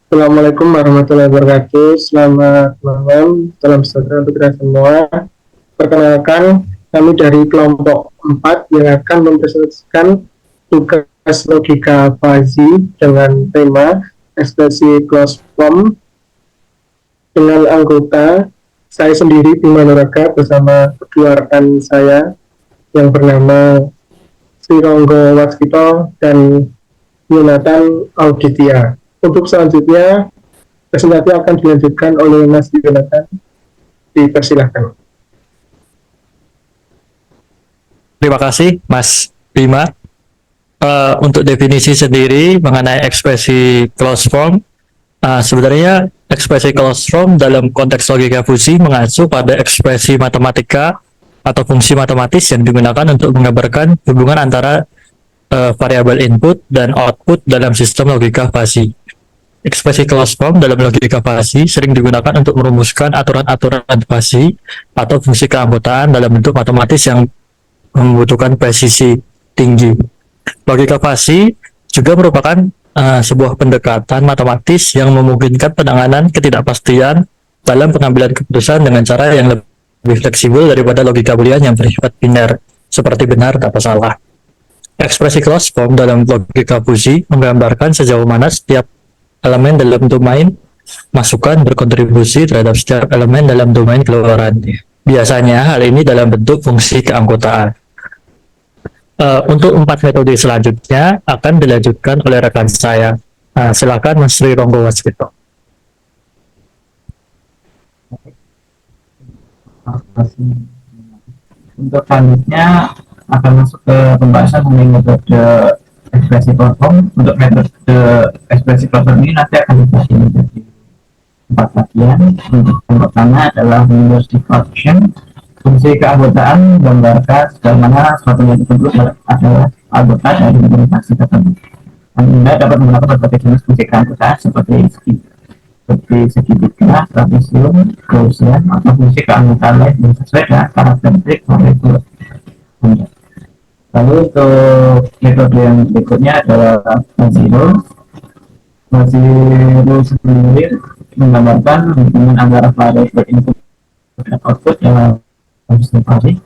Assalamualaikum warahmatullahi wabarakatuh. Selamat malam, salam sejahtera untuk kita semua. Perkenalkan, kami dari kelompok 4 yang akan mempresentasikan tugas logika Fazi dengan tema ekspresi closed form dengan anggota saya sendiri Bima Nuraga bersama kedua rekan saya yang bernama Sri Ronggo Waskito dan Yonatan Auditia. Untuk selanjutnya, presentasi akan dilanjutkan oleh Mas Yonatan. Dipersilahkan. Terima kasih, Mas Bima. Untuk definisi sendiri mengenai ekspresi closed form, sebenarnya ekspresi closed form dalam konteks logika fusi mengacu pada ekspresi matematika atau fungsi matematis yang digunakan untuk menggambarkan hubungan antara variabel input dan output dalam sistem logika fasi. Ekspresi closed form dalam logika fasi sering digunakan untuk merumuskan aturan-aturan fasi atau fungsi keanggotaan dalam bentuk matematis yang membutuhkan presisi tinggi. Logika fasi juga merupakan sebuah pendekatan matematis yang memungkinkan penanganan ketidakpastian dalam pengambilan keputusan dengan cara yang lebih fleksibel daripada logika boolean yang bersifat biner, seperti benar atau salah. Ekspresi closed form dalam logika fusi menggambarkan sejauh mana setiap elemen dalam domain masukan berkontribusi terhadap setiap elemen dalam domain keluaran. Biasanya hal ini dalam bentuk fungsi keanggotaan. Untuk 4 metode selanjutnya akan dilanjutkan oleh rekan saya. Silakan Mas Sri Ronggo Waskito. Untuk selanjutnya akan masuk ke pembahasan mengenai metode ekspresi platform. Untuk metode ekspresi platform ini nanti akan dibagi menjadi 4 bagian. Untuk yang pertama adalah Windows Function. Fungsi keanggotaan menggambarkan sejauh mana suatu yang tersebut adalah anggota dari organisasi tertentu. Anda dapat menggunakan berbagai jenis fungsi keanggotaan seperti segitiga, trapesium, gaussian, atau fungsi keanggotaan lain yang sesuai dengan karakteristik molekul Anda. Lalu untuk metode yang berikutnya adalah Maziro. Maziro sendiri menggambarkan hubungan antara variabel input dan output dalam observasi.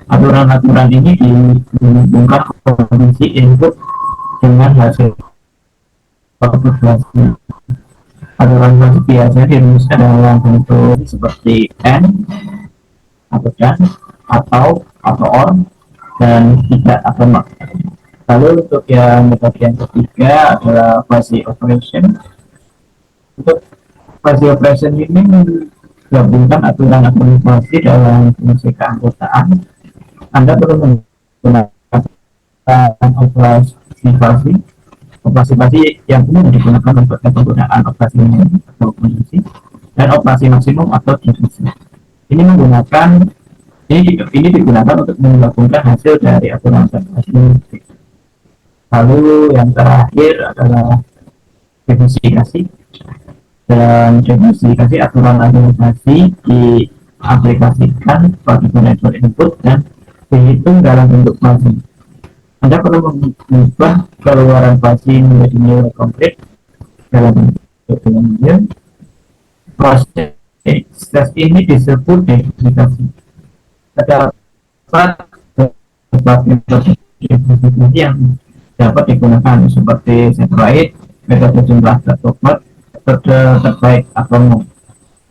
Aturan-aturan ini dihubungkan kondisi input dengan hasil output hasil. Aturan biasanya dirumuskan dalam bentuk seperti n atau dan atau or dan tidak atau not. Lalu untuk yang metode yang ketiga adalah fuzzy operation. Untuk fuzzy operation ini menggabungkan aturan-aturan fuzzy dalam fungsi keanggotaan. Anda perlu menggunakan operasi fuzzy. Operasi fuzzy yang umum digunakan untuk penggunaan operasi minimum atau kondisi dan operasi maksimum atau divisi. Ini digunakan untuk menggabungkan hasil dari aturan fuzzy. Lalu yang terakhir adalah divisifikasi. Dan divisifikasi aturan administrasi diaplikasikan bagi variabel input dan dihitung dalam bentuk fuzzy. Anda perlu mengubah keluaran fuzzy menjadi nilai konkret dalam bentuk nilai. Proses ini disebut divisifikasi. Terdapat berbagai divisifikasi yang dapat digunakan seperti separate, metode jumlah tertutup, metode terbaik atau no.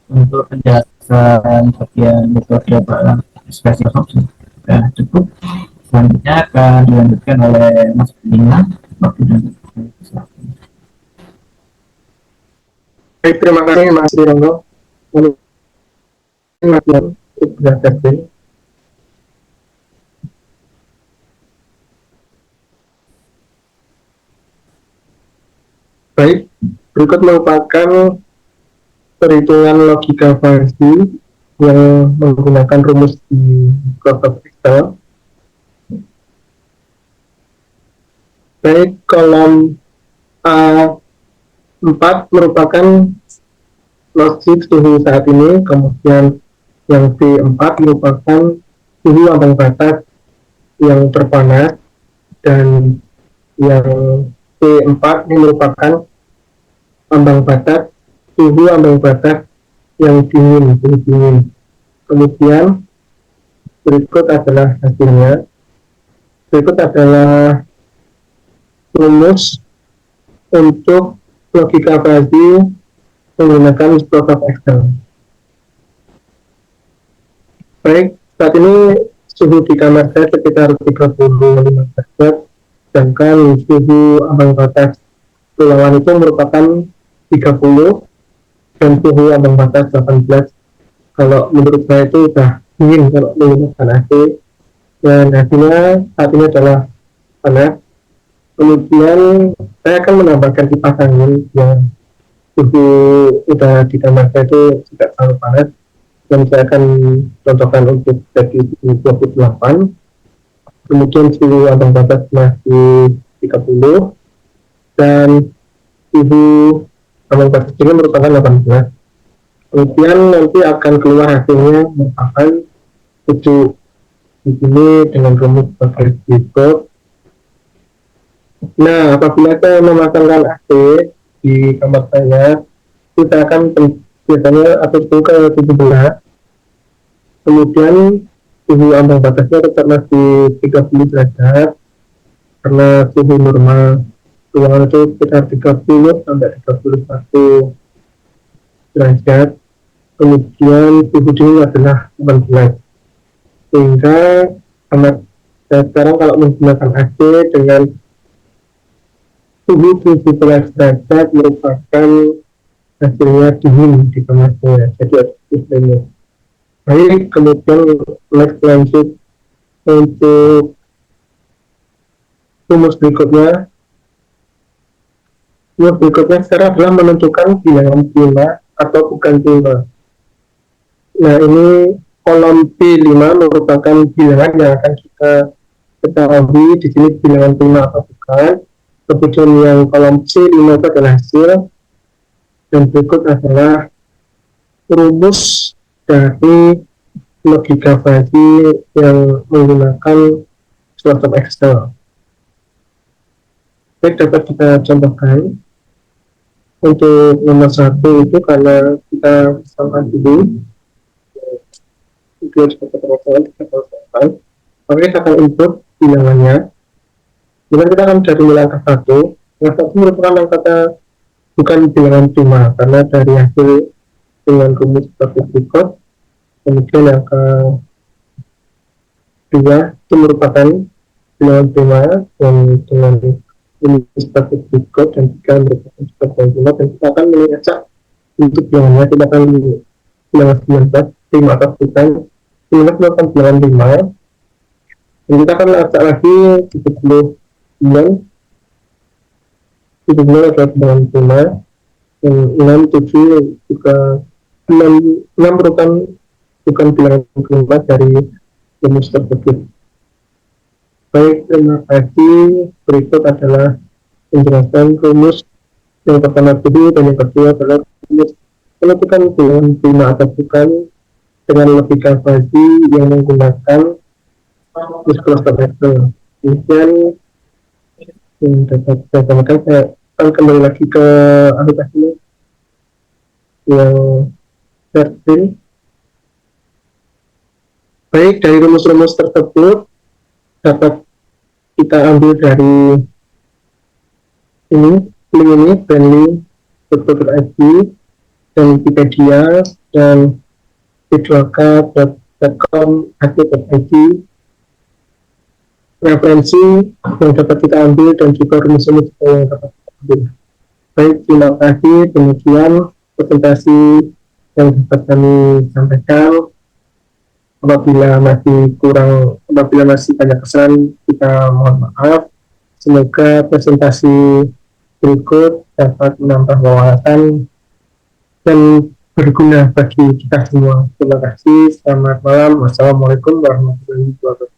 Untuk penjelasan bagian metode barang ekspresi opsi sudah cukup. Selanjutnya akan dilanjutkan oleh Mas Bima. Baik, terima kasih Mas Ronggo. Baik, berikut merupakan perhitungan logika fuzzy yang menggunakan rumus di kelompok Excel. Baik, kolom A4 merupakan logik suhu saat ini, kemudian yang B4 merupakan suhu ambang batas yang terpanas, dan yang B4 ini merupakan ambang batas, suhu ambang batas yang dingin, suhu dingin. Kemudian berikut adalah hasilnya. Berikut adalah rumus untuk logika fuzzy menggunakan Microsoft Excel. Baik, saat ini suhu di kamar saya sekitar 35 derajat, sedangkan suhu ambang batas ruangan itu merupakan 30 dan suhu ambang batas 18. Kalau menurut saya itu sudah dingin kalau menggunakan AC, dan hasilnya saat ini adalah panas. Kemudian saya akan menambahkan kipas angin yang suhu udara di kamar saya itu tidak terlalu panas, dan saya akan contohkan untuk jadi suhu 28. Kemudian suhu ambang batas masih 30 dan suhu ambang batas ini merupakan 18. Kemudian nanti akan keluar hasilnya merupakan suhu di sini dengan rumus sebagai berikut. Nah, apabila saya memasangkan AC di kamar saya, kita akan biasanya atur suhu ke 17. Kemudian suhu ambang batasnya tetap masih 30 derajat karena suhu normal ruangan itu sekitar 30 sampai 31 derajat. Kemudian suhu dingin adalah 18. Sehingga saya sekarang kalau menggunakan AC dengan suhu 17 derajat merupakan hasilnya dingin di kamar saya. Jadi ada sistemnya. Baik, kemudian next lanjut untuk rumus berikutnya. Rumus berikutnya secara adalah menentukan bilangan prima atau bukan prima. Nah, ini kolom P5 merupakan bilangan yang akan kita ketahui di sini bilangan prima atau bukan. Kemudian yang kolom C5 itu adalah hasil, dan berikut adalah rumus dari logika fuzzy yang menggunakan Microsoft Excel. Baik, dapat kita contohkan. Untuk nomor 1 itu karena kita sama dulu video seperti kita selesai, maka kita akan input bilangannya. Kemudian kita akan dari mulai angka 1. Yang 1 merupakan angka bukan bilangan prima karena dari hasil dengan rumus seperti berikut. Kemudian angka 2 itu merupakan bilangan prima dan dengan rumus seperti berikut, dan 3 merupakan seperti prima, dan kita akan mengacak untuk bilangannya. Kita akan bilangan 19 prima atau bukan. 19 merupakan bilangan prima, dan kita akan acak lagi 70 adalah bilangan prima, dan 6, 7 juga 6 merupakan bukan bilangan prima dari rumus tersebut. Baik, terima kasih. Berikut adalah penjelasan rumus yang pertama dulu, dan yang kedua adalah rumus menentukan bilangan prima atau bukan dengan logika fuzzy yang menggunakan Microsoft Excel. Kemudian yang dapat saya sampaikan, saya akan kembali lagi ke aplikasi yang screen. Baik, dari rumus-rumus tersebut dapat kita ambil dari ini, link ini, Brandly.id dan Wikipedia dan b2k.com.id. Referensi yang dapat kita ambil dan juga rumus-rumus yang dapat kita ambil. Baik, terima kasih. Demikian presentasi yang dapat kami sampaikan. Apabila masih banyak kesalahan, kita mohon maaf. Semoga presentasi berikut dapat menambah wawasan dan berguna bagi kita semua. Terima kasih. Selamat malam. Wassalamualaikum warahmatullahi wabarakatuh.